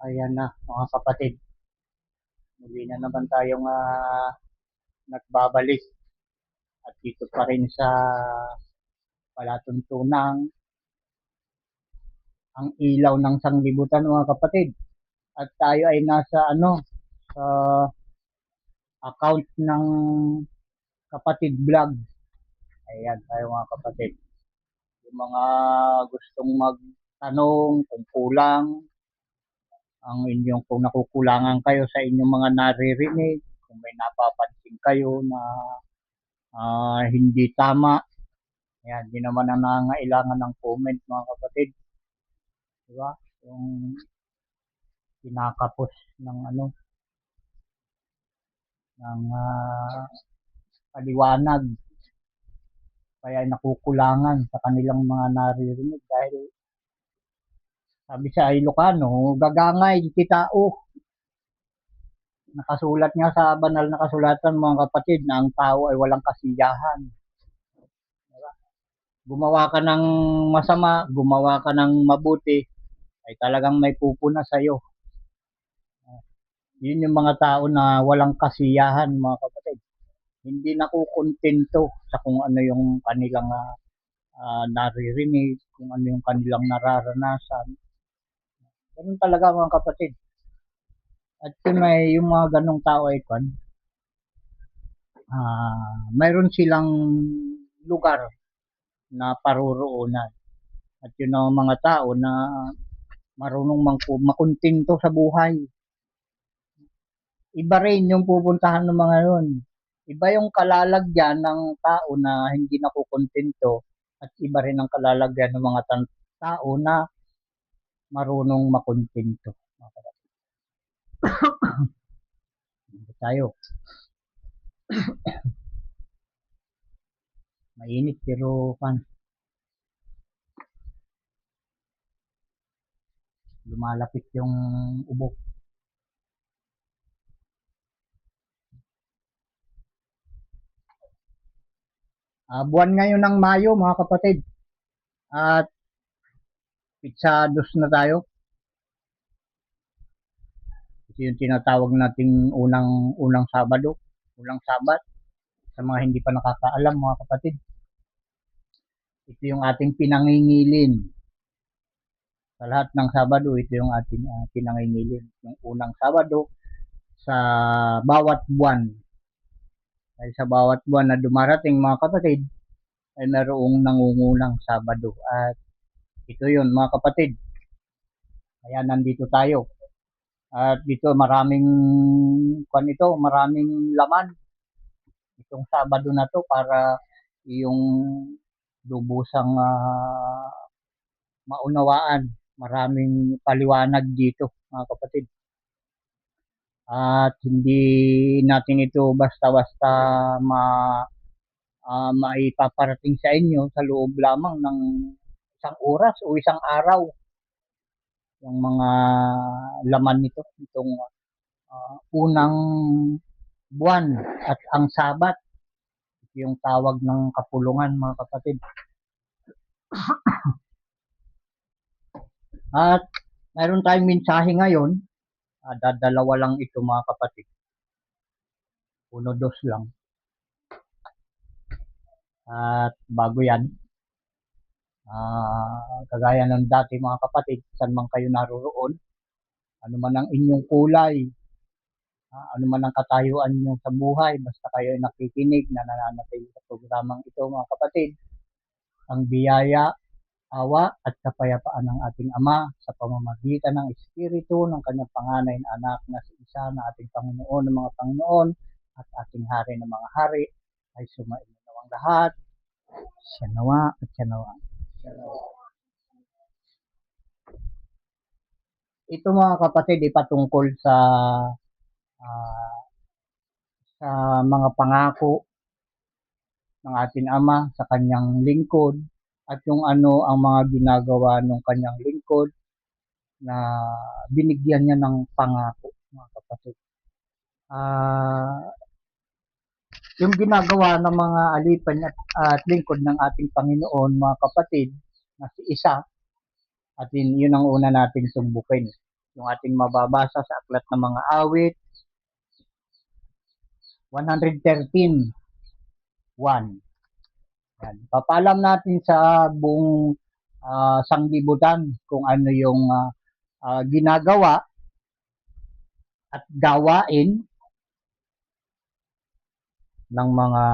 Ayan na mga kapatid, muli na naman tayong nagbabalik at dito pa rin sa palatuntunang ang ilaw ng sanglibutan mga kapatid. At tayo ay nasa sa account ng kapatid vlog. Ayan tayo mga kapatid. Yung mga gustong magtanong kung kulang ang inyong kung nakukulangan kayo sa inyong mga naririnig, kung may napapansin kayo na hindi tama. Ayan, di naman ang nangangailangan ng comment mga kapatid. Diba? Yung kinakapos ng ng paliwanag. Kaya nakukulangan sa kanilang mga naririnig dahil sabi sa Ilocano, gagangay kitao. Nakasulat nga sa banal na kasulatan mga kapatid na ang tao ay walang kasiyahan. Diba? Gumawa ka ng masama, gumawa ka ng mabuti, ay talagang may pupuna sa'yo. Yun yung mga tao na walang kasiyahan mga kapatid. Hindi nakukontento sa kung ano yung kanilang naririnig, kung ano yung kanilang nararanasan. Ganun talaga mga kapatid. At kung may yung mga ganong tao ay mayroon silang lugar na paruroonan. At yun ang mga tao na marunong makontento sa buhay. Iba rin yung pupuntahan ng mga yun. Iba yung kalalagyan ng tao na hindi nakukontento at iba rin ang kalalagyan ng mga tao na marunong makontento. Tayo. Mainit pero lumalapit yung ubo. Buwan ngayon ng Mayo mga kapatid. At pitsados na tayo. Ito yung tinatawag nating unang Sabado, unang Sabat. Sa mga hindi pa nakakaalam mga kapatid. Ito yung ating pinangingilin. Sa lahat ng Sabado, ito yung ating pinangingilin. Yung unang Sabado sa bawat buwan. Dahil sa bawat buwan na dumarating mga kapatid, ay mayroong nangungunang Sabado. At ito yun mga kapatid. Kaya nandito tayo. At dito maraming maraming laman. Itong Sabado na to para yung lubusang maunawaan. Maraming paliwanag dito mga kapatid. At hindi natin ito basta-basta maipaparating sa inyo sa loob lamang ng isang oras o isang araw. Yung mga laman nito, itong unang buwan at ang Sabat. Ito yung tawag ng kapulungan mga kapatid. At mayroon tayong mensahe ngayon. Dadalawa lang ito mga kapatid. 1-2 lang. At bago yan, kagaya ng dati mga kapatid, saan man kayo naroroon, ano man ang inyong kulay, ano man ang katayuan nyo sa buhay, basta kayo ay nakikinig na nananatili sa programang ito mga kapatid, ang biyaya, awa at kapayapaan ng ating Ama sa pamamagitan ng Espiritu ng kanyang panganay na anak na si Isa na ating Panginoon ng mga Panginoon at ating Hari ng mga Hari ay sumainyo nawang lahat. Siya nawa at siya nawa. Ito mga kapatid ipatungkol sa mga pangako ng ating Ama sa kanyang lingkod at yung ano ang mga ginagawa ng kanyang lingkod na binigyan niya ng pangako mga kapatid. Yung ginagawa ng mga alipin at lingkod ng ating Panginoon mga kapatid na si Isa at yun ang una nating sumbukin. yung ating mababasa sa Aklat ng Mga Awit 113:1. Yan. Papalam natin sa buong sanglibutan kung ano yung ginagawa at gawain ng mga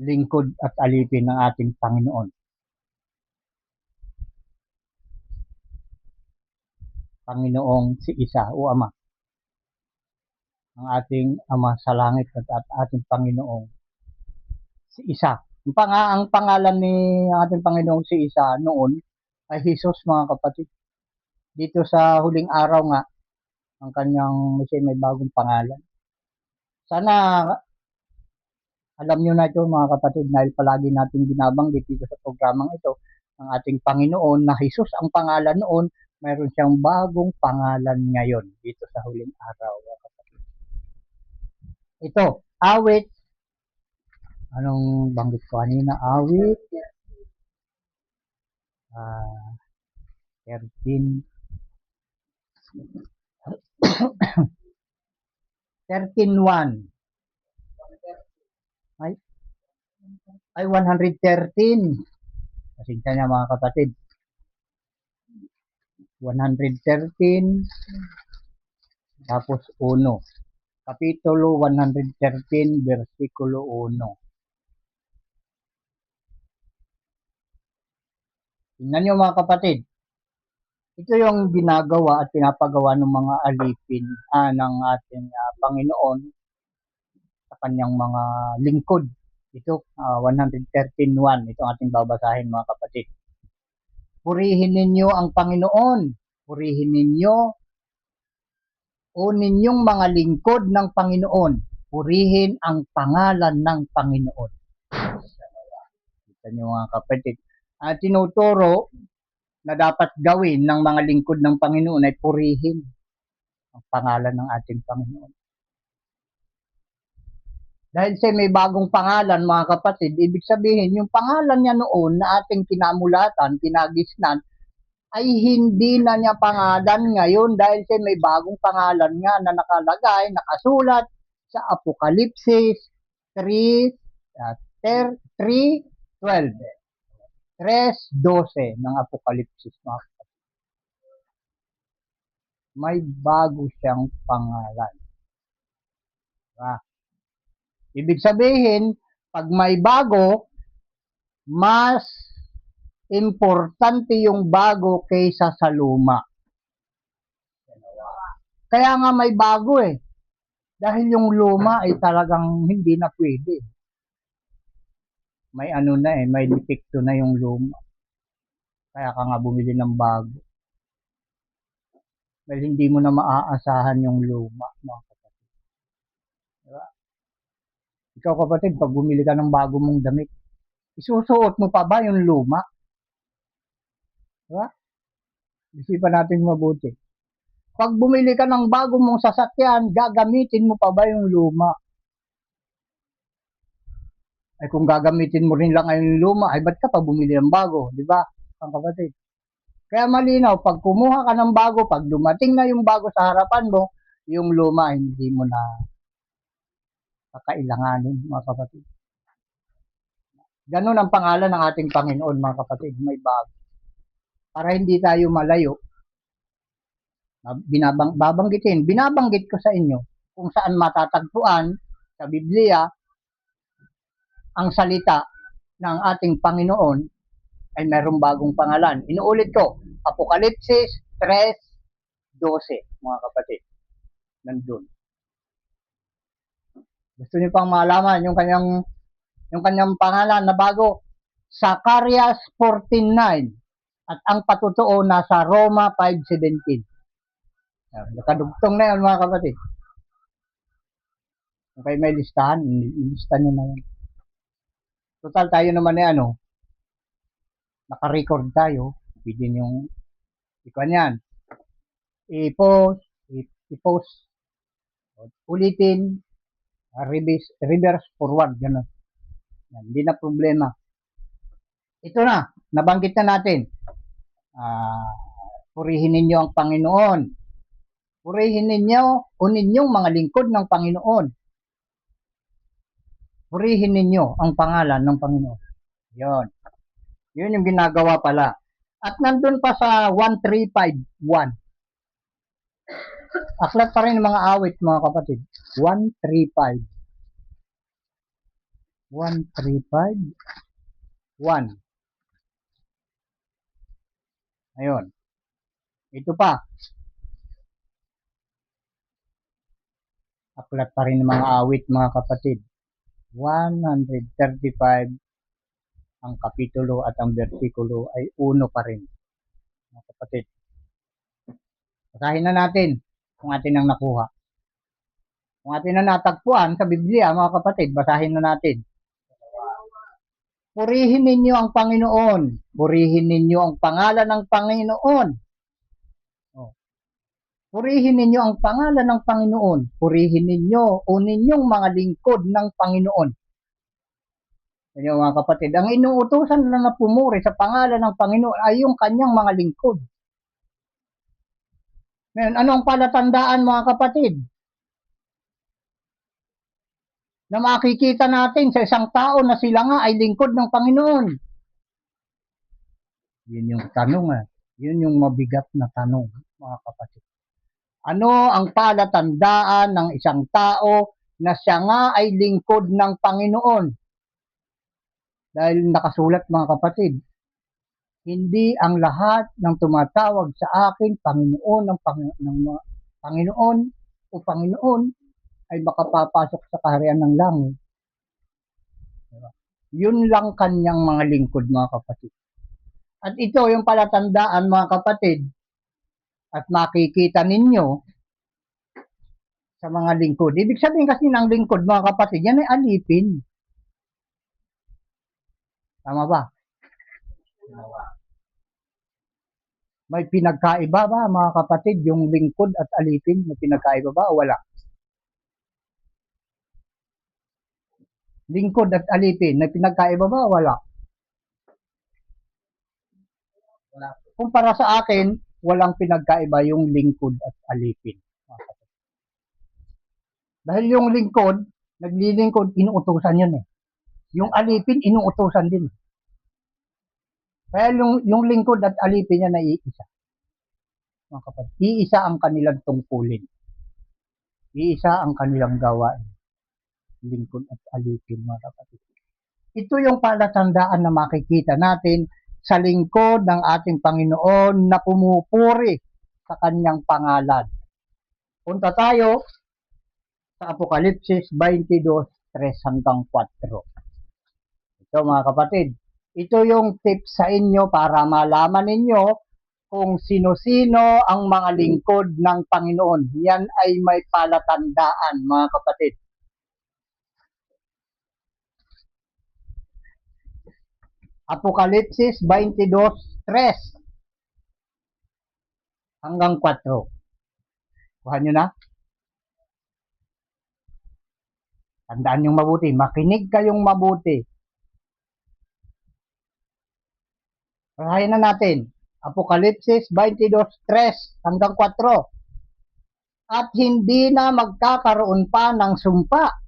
lingkod at alipin ng ating Panginoon. Panginoong si Isa o Ama. Ang ating Ama sa langit at ating Panginoong si Isa. Ang pangalan ni ating Panginoong si Isa noon ay Jesus, mga kapatid. Dito sa huling araw nga, ang kanyang may bagong pangalan. Sana alam nyo na ito, mga kapatid, dahil palagi natin binabanggit dito sa programang ito, ang ating Panginoon na Jesus ang pangalan noon, mayroon siyang bagong pangalan ngayon dito sa huling araw, mga kapatid. Ito, awit. Anong banggit ko kanina? Awit 13 13:1. Ay 113. Pasensya niya, mga kapatid. 113 tapos 1. Kapitulo 113 versikulo 1. Tingnan niyo, mga kapatid. Ito yung ginagawa at pinapagawa ng mga alipin ng ating Panginoon sa kanyang mga lingkod. Ito, 113:1. Ito ang ating babasahin, mga kapatid. Purihin ninyo ang Panginoon. Purihin ninyo o ninyong mga lingkod ng Panginoon. Purihin ang pangalan ng Panginoon. Kita niyo, mga kapatid. Tinuturo na dapat gawin ng mga lingkod ng Panginoon ay purihin ang pangalan ng ating Panginoon. Dahil siya may bagong pangalan, mga kapatid, ibig sabihin, yung pangalan niya noon na ating kinamulatan, kinagisnan, ay hindi na niya pangalan ngayon dahil siya may bagong pangalan nga na nakalagay, nakasulat sa Apokalipsis 3:12. 3:12 ng Apokalipsis, mga kapatid. May bago siyang pangalan. Ibig sabihin, pag may bago, mas importante yung bago kaysa sa luma. Kaya nga may bago eh. Dahil yung luma ay talagang hindi na pwede. May may depekto na yung luma. Kaya ka nga bumili ng bago. Dahil hindi mo na maaasahan yung luma, mga kapatid. Diba? Ikaw, kapatid, pag bumili ka ng bago mong damit, isusuot mo pa ba yung luma? Diba? Isipan natin mabuti. Pag bumili ka ng bago mong sasakyan, gagamitin mo pa ba yung luma? Ay kung gagamitin mo rin lang yung luma, ay ba't ka pa bumili ng bago? Diba, ang kapatid? Kaya malinaw, pag kumuha ka ng bago, pag dumating na yung bago sa harapan mo, yung luma, hindi mo na kakailanganin, mga kapatid. Ganun ang pangalan ng ating Panginoon, mga kapatid, may bago. Para hindi tayo malayo, binabanggit ko sa inyo kung saan matatagpuan sa Biblia ang salita ng ating Panginoon ay mayroong bagong pangalan. Inuulit ko, Apokalipsis 3:12, mga kapatid. Nandun. Gusto niyo pang malaman yung kanyang pangalan na bago? Zacarias 14:9. At ang patotoo nasa Roma 5:17. Nakadugtong na yan, mga kapatid. Kung kayo may listahan, ilista nyo na yan. Total tayo naman naka-record tayo. Pwede nyo ikuan yan. I-post. Ulitin. Reverse forward. Ganun. Yan, hindi na problema. Ito na. Nabanggit na natin. Purihin ninyo ang Panginoon. Purihin ninyo o ninyong mga lingkod ng Panginoon. Purihin ninyo ang pangalan ng Panginoon. Yun. Yun yung ginagawa pala. At nandun pa sa 1351. Aklat pa rin mga awit, mga kapatid. 135. 135. 1. Ayun. Ito pa. Aklat pa rin ng mga awit, mga kapatid. 135. Ang kapitulo at ang versikulo ay 1 pa rin, mga kapatid. Basahin na natin kung atin ang nakuha. Kung atin na natagpuan sa Biblia, mga kapatid, basahin na natin. Purihin ninyo ang Panginoon. Purihin ninyo ang pangalan ng Panginoon. Purihin ninyo ang pangalan ng Panginoon. Purihin ninyo o ninyong mga lingkod ng Panginoon. Yan mga kapatid. Ang inuutusan lang na pumuri sa pangalan ng Panginoon ay yung kanyang mga lingkod. Ngayon, ano ang palatandaan, mga kapatid? Na makikita natin sa isang tao na sila nga ay lingkod ng Panginoon. Yun yung tanong. Yun yung mabigat na tanong, mga kapatid. Ano ang palatandaan ng isang tao na siya nga ay lingkod ng Panginoon? Dahil nakasulat, mga kapatid, hindi ang lahat ng tumatawag sa akin Panginoon ng Panginoon o Panginoon ay makapapasok sa kaharian ng langit. Yun lang kanyang mga lingkod, mga kapatid. At ito yung palatandaan, mga kapatid, at makikita ninyo sa mga lingkod. Ibig sabihin kasi ng lingkod, mga kapatid, yan ay alipin. Tama ba? May pinagkaiba ba, mga kapatid, yung lingkod at alipin? May pinagkaiba ba o wala? Lingkod at alipin, may pinagkaiba ba o wala? Wala. Kumpara sa akin, walang pinagkaiba yung lingkod at alipin. Dahil yung lingkod, naglilingkod, inuutusan yun eh. Yung alipin, inuutusan din. Kaya yung lingkod at alipin niya na iisa. Mga kapatid, iisa ang kanilang tungkulin. Iisa ang kanilang gawain. Lingkod at alipin, mga kapatid. Ito yung palatandaan na makikita natin sa lingkod ng ating Panginoon na pumupuri sa kanyang pangalan. Punta tayo sa Apokalipsis 22:3-4. Ito, mga kapatid, ito yung tips sa inyo para malaman ninyo kung sino-sino ang mga lingkod ng Panginoon. Yan ay may palatandaan, mga kapatid. Apokalipsis 22:3-4. Kuha nyo na? Tandaan nyo mabuti. Makinig kayong mabuti. Basahin na natin. Apokalipsis 22:3-4. At hindi na magkakaroon pa ng sumpa,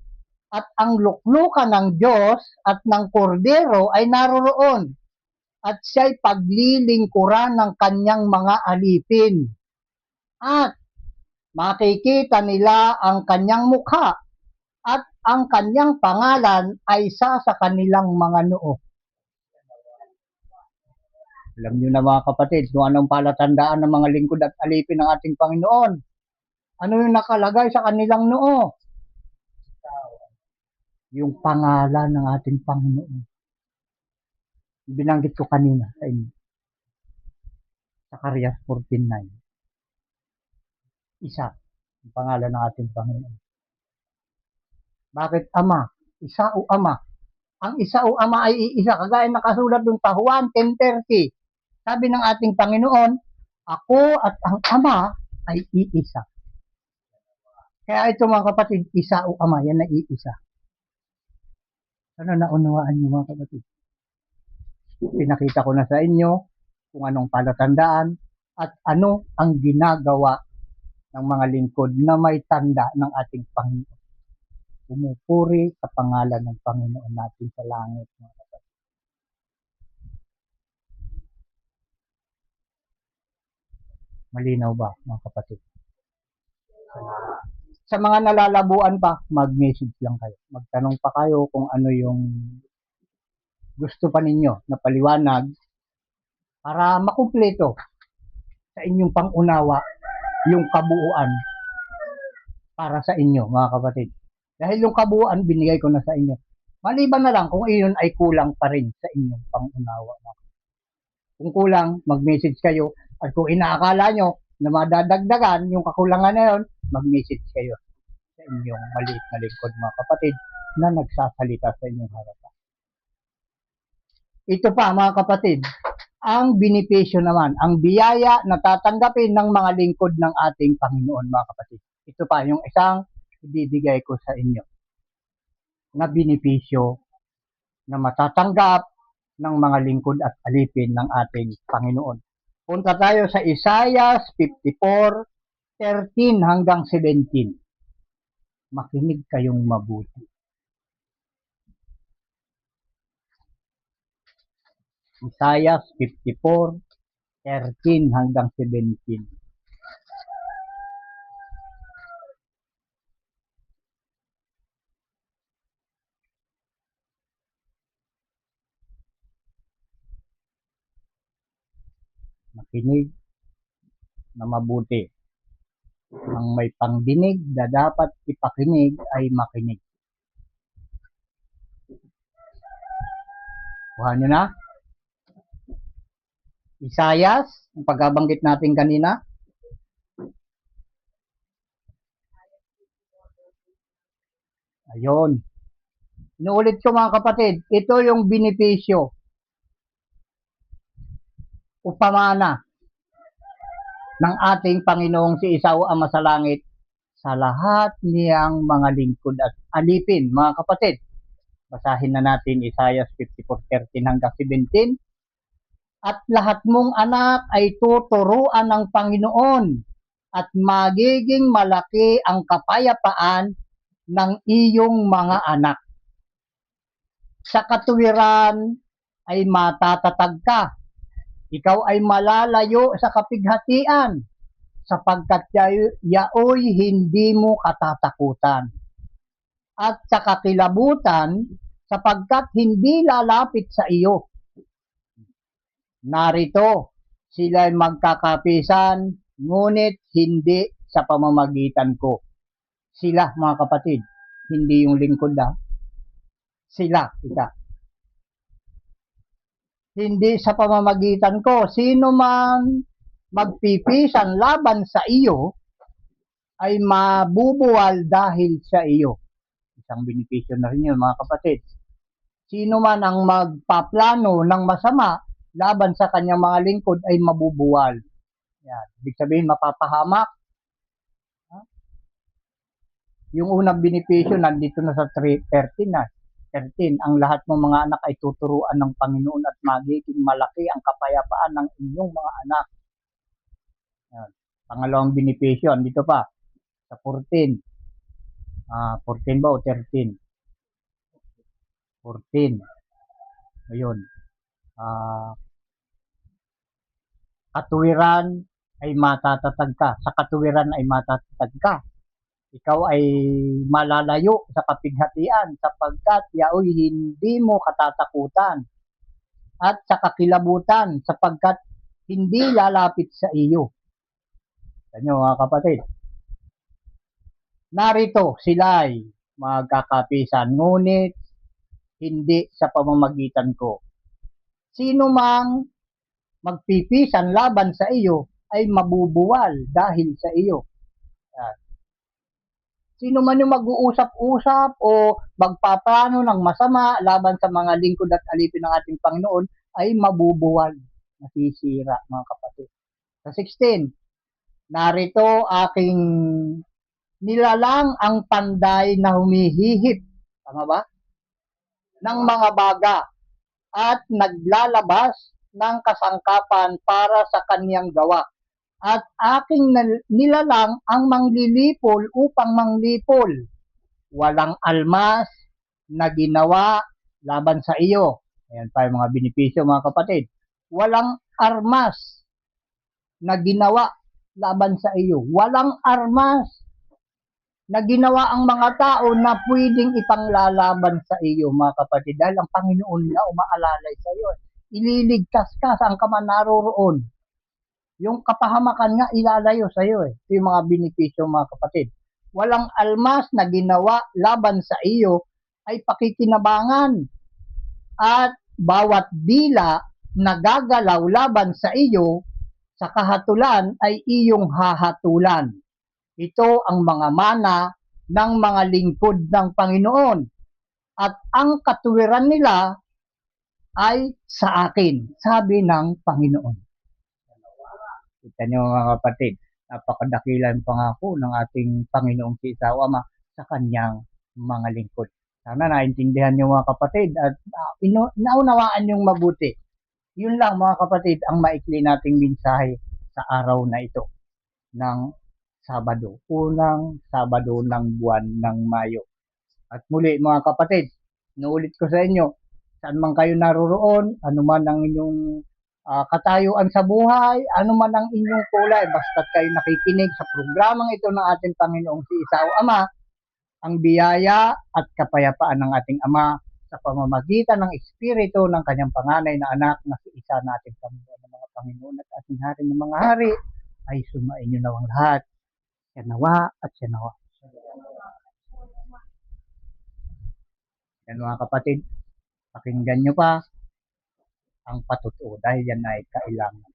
at ang luklukan ng Diyos at ng Kordero ay naroroon, at siya'y paglilingkuran ng kanyang mga alipin. At makikita nila ang kanyang mukha, at ang kanyang pangalan ay sa kanilang mga noo. Alam niyo na, mga kapatid, kung anong palatandaan ng mga lingkod at alipin ng ating Panginoon. Ano yung nakalagay sa kanilang noo? Yung pangalan ng ating Panginoon. Binanggit ko kanina sa inyo. Zacarias 14:9. Isa ang pangalan ng ating Panginoon. Bakit Ama? Isa o Ama? Ang isa o Ama ay iisa. Kagaya nakasulat dun sa Juan 10:30. Sabi ng ating Panginoon, ako at ang Ama ay iisa. Kaya ito, mga kapatid, isa o Ama, yan na iisa. Ano naunawaan niyo, mga kapatid? Pinakita ko na sa inyo kung anong palatandaan at ano ang ginagawa ng mga lingkod na may tanda ng ating Panginoon. Pumupuri sa pangalan ng Panginoon natin sa langit. Mga kapatid. Malinaw ba, mga kapatid? Sa mga nalalabuan pa, mag-message lang kayo. Magtanong pa kayo kung ano yung gusto pa ninyo na paliwanag para makumpleto sa inyong pangunawa yung kabuuan para sa inyo, mga kapatid. Dahil yung kabuuan, binigay ko na sa inyo. Maliban na lang kung iyon ay kulang pa rin sa inyong pangunawa. Kung kulang, mag-message kayo. At kung inaakala nyo na madadagdagan yung kakulangan na yun, mag-message kayo sa inyong maliit na lingkod, mga kapatid, na nagsasalita sa inyong harapan. Ito pa, mga kapatid, ang benepisyo naman, ang biyaya na tatanggapin ng mga lingkod ng ating Panginoon, mga kapatid. Ito pa, yung isang ibibigay ko sa inyo na benepisyo na matatanggap ng mga lingkod at alipin ng ating Panginoon. Punta tayo sa Isaiah 54:13 hanggang 17. Makinig kayong mabuti. Isaiah 54:13 hanggang 17. Makinig na mabuti. Ang may pangdinig na dapat ipakinig ay makinig. Kuha nyo na? Isaiah, ang pagkabanggit natin kanina. Ayun. Inuulit ko, mga kapatid, ito yung benepisyo o pamana ng ating Panginoong si Isaw Ama sa langit sa lahat niyang mga lingkod at alipin, mga kapatid. Basahin na natin Isaiah 54:13 hanggang 17. At lahat mong anak ay tuturuan ng Panginoon at magiging malaki ang kapayapaan ng iyong mga anak. Sa katuwiran ay matatatag ka. Ikaw ay malalayo sa kapighatian sapagkat yaoy hindi mo katatakutan. At sa kakilabutan sapagkat hindi lalapit sa iyo. Narito, sila'y magkakapisan, ngunit hindi sa pamamagitan ko. Sila, mga kapatid, hindi yung lingkod na. Sila, ika. Hindi sa pamamagitan ko. Sino man magpipisan laban sa iyo, ay mabubuwal dahil sa iyo. Isang benepisyo na rin yun, mga kapatid. Sino man ang magpaplano ng masama laban sa kanyang mga lingkod ay mabubuwal. Yan. Ibig sabihin, mapapahamak. Yung unang benepisyo, nandito na sa 13 na. 13, ang lahat ng mga anak ay tuturuan ng Panginoon at magiging malaki ang kapayapaan ng inyong mga anak. Yan. Pangalawang benepisyo, andito pa, sa 14. 14 ba o 13? 14. Ayun. Katuwiran ay matatatag ka. Sa katuwiran ay matatatag ka. Ikaw ay malalayo sa kapighatian sapagkat yaoy hindi mo katatakutan. At sa kakilabutan sapagkat hindi lalapit sa iyo. Ganyo, mga kapatid. Narito sila'y magkakapisan, ngunit hindi sa pamamagitan ko. Sino mang magpipisan laban sa iyo ay mabubuwal dahil sa iyo. Yan. Sino man yung mag-uusap-usap o magpaplano ng masama laban sa mga lingkod at alipin ng ating Panginoon ay mabubuwal, masisira, mga kapatid. Sa 16, narito aking nilalang ang panday na humihihip, tama ba? Ng mga baga at naglalabas ng kasangkapan para sa kaniyang gawa. at aking nilalang ang manglilipol upang manglipol. Walang almas na ginawa laban sa iyo. Ayan pa yung mga benepisyo mga kapatid. Walang armas na ginawa laban sa iyo. Walang armas na ginawa ang mga tao na pwedeng ipanglalaban sa iyo mga kapatid. Dahil ang Panginoon na umaalalay sa iyo. Ililigtas ka saan ka man naroroon. Yung kapahamakan nga ilalayo sa iyo. Ito yung mga benepisyo mga kapatid. Walang almas na ginawa laban sa iyo ay pakikinabangan at bawat dila na gagalaw laban sa iyo sa kahatulan ay iyong hahatulan. Ito ang mga mana ng mga lingkod ng Panginoon at ang katuwiran nila ay sa akin, sabi ng Panginoon. Kita niyo mga kapatid, napakadakilang pangako ng ating Panginoong si Isaw Ama sa kanyang mga lingkod. Sana naintindihan niyo mga kapatid at naunawaan yung mabuti. Yun lang mga kapatid ang maikli nating mensahe sa araw na ito ng Sabado, unang Sabado ng buwan ng Mayo. At muli mga kapatid, nuulit ko sa inyo, saan man kayo naroroon, anuman ang inyong katayuan sa buhay, anuman ang inyong kulay, basta't kayo nakikinig sa programang ito ng ating Panginoong si Isaw Ama, ang biyaya at kapayapaan ng ating Ama sa pamamagitan ng Espiritu ng kanyang panganay na anak na si Isa nating Panginoon ng mga Panginoon at ating Hari ng mga Hari ay sumainyo nawang lahat. Siya nawa at siya nawa. Yan mga kapatid, pakinggan nyo pa ang patutuo dahil yan ay kailangan.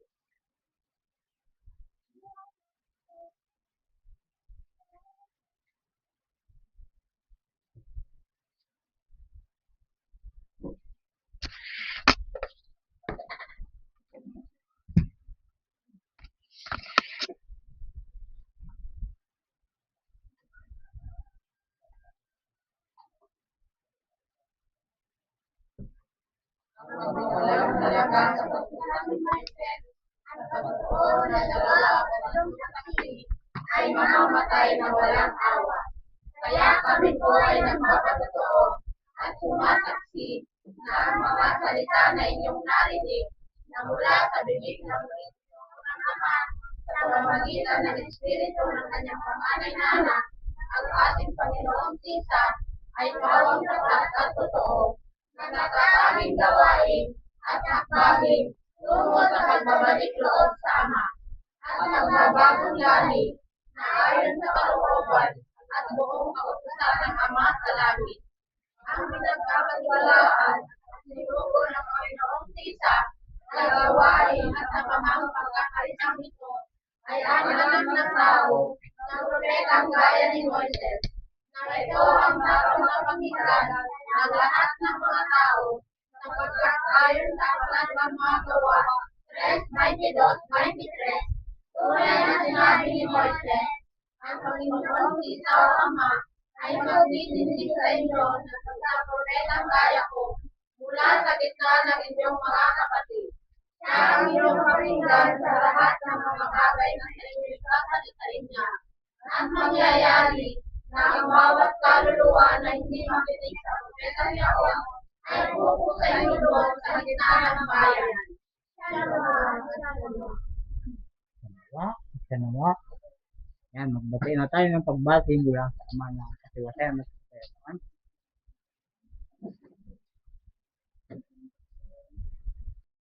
Walang halaga sa pagkakamit ang pagtotoo na dalawa o ay mamamatay na walang awa. Kaya kami po ay nagpapatotoo at sumasaksi na ang mga salita na inyong narinig na mula sa bibig ng Ama sa pamamagitan ng Espiritu ng kanyang panganay na anak, ang ating Panginoong Isa, ay pawang tapat at totoo na natatanging gawain at hakbangin tungo sa pagbabalik loob sa Ama at nagbabagong lahi na ayon sa kalooban at buong kautusan ng Ama sa langit. Ang pinagkakatiwalaan at sinugo ng Panginoong Isa ay gawain at nakamang pagkakaisang ito ay ang anak ng tao ng propetang gaya ni Moises, na ito ang dapat na pakinggan ng lahat ng mga tao sapagkat ayon sa aklat ng mga gawa 3:22-23, tunay na sinabi ni Moises, ang Panginoong Isaw Ama ay magtitinig sa inyo na pagkapropetang gaya ko mula sa gitna ng inyong mga kapatid. Siya ang inyong pakinggan sa lahat ng mga bagay na sa inyong sasalitain niya at mangyayari na ang bawat kaluluwa na hindi makinig sa propetang yaon ay pupusayin doon sa gitna ng bayan. Siya nawa. Yan, magbati na tayo ng pagbati mula sa Ama ng katiwasayan at kasayaman.